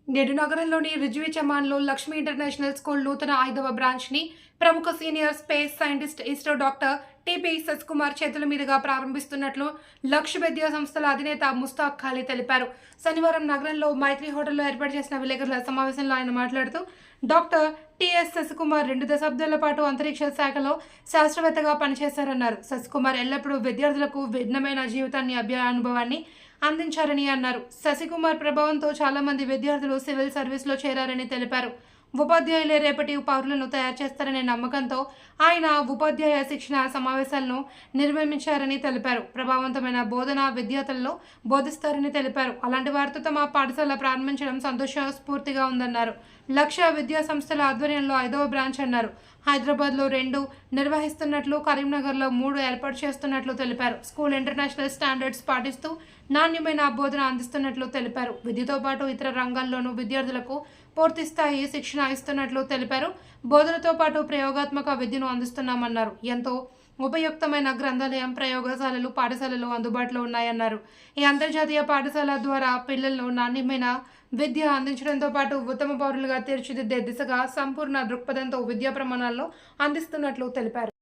నేడు నగరంలోని రిజ్వీ చమాన్లో లక్ష్మీ ఇంటర్నేషనల్ స్కూల్ నూతన 5వ బ్రాంచ్ని ప్రముఖ senior space scientist ISRO doctor T P Shashikumar చేతుల మీదుగా ప్రారంభిస్తున్నట్లు లక్ష్య విద్యా సంస్థల అధినేత ముస్తాక్ ఖాళీ తెలిపారు. శనివారం నగరంలో మైత్రి హోటల్లో ఏర్పాటు చేసిన విలేకరుల సమావేశంలో ఆయన మాట్లాడుతూ డాక్టర్ టిఎస్ శశికుమార్ 2 దశాబ్దాల పాటు అంతరిక్ష శాఖలో శాస్త్రవేత్తగా పనిచేశారన్నారు. శశికుమార్ ఎల్లప్పుడూ విద్యార్థులకు భిన్నమైన జీవితాన్ని అనుభవాన్ని అందించారని అన్నారు. శశికుమార్ ప్రభావంతో చాలా మంది విద్యార్థులు సివిల్ సర్వీస్లో చేరారని తెలిపారు. ఉపాధ్యాయులే రేపటి పౌరులను తయారు చేస్తారనే నమ్మకంతో ఆయన ఉపాధ్యాయ శిక్షణ సమావేశాలను నిర్వహించారని తెలిపారు. ప్రభావవంతమైన బోధన విద్యార్థులను బోధిస్తారని తెలిపారు. అలాంటి వారితో తమ పాఠశాల ప్రారంభించడం సంతోషస్ఫూర్తిగా ఉందన్నారు. లక్ష్య విద్యా సంస్థల ఆధ్వర్యంలో 5వ బ్రాంచ్ అన్నారు. హైదరాబాద్లో 2 నిర్వహిస్తున్నట్లు, కరీంనగర్లో 3 ఏర్పాటు చేస్తున్నట్లు తెలిపారు. స్కూల్ ఇంటర్నేషనల్ స్టాండర్డ్స్ పాటిస్తూ నాణ్యమైన బోధన అందిస్తున్నట్లు తెలిపారు. విద్యతో పాటు ఇతర రంగాల్లోనూ విద్యార్థులకు పూర్తిస్థాయి శిక్షణ ఇస్తున్నట్లు తెలిపారు. బోధనతో పాటు ప్రయోగాత్మక విద్యను అందిస్తున్నామన్నారు. ఎంతో ఉపయుక్తమైన గ్రంథాలయం, ప్రయోగశాలలు పాఠశాలలు అందుబాటులో ఉన్నాయన్నారు. ఈ అంతర్జాతీయ పాఠశాల ద్వారా పిల్లలను నాణ్యమైన విద్య అందించడంతో పాటు ఉత్తమ పౌరులుగా తీర్చిదిద్దే దిశగా సంపూర్ణ దృక్పథంతో విద్యా ప్రమాణాలను అందిస్తున్నట్లు తెలిపారు.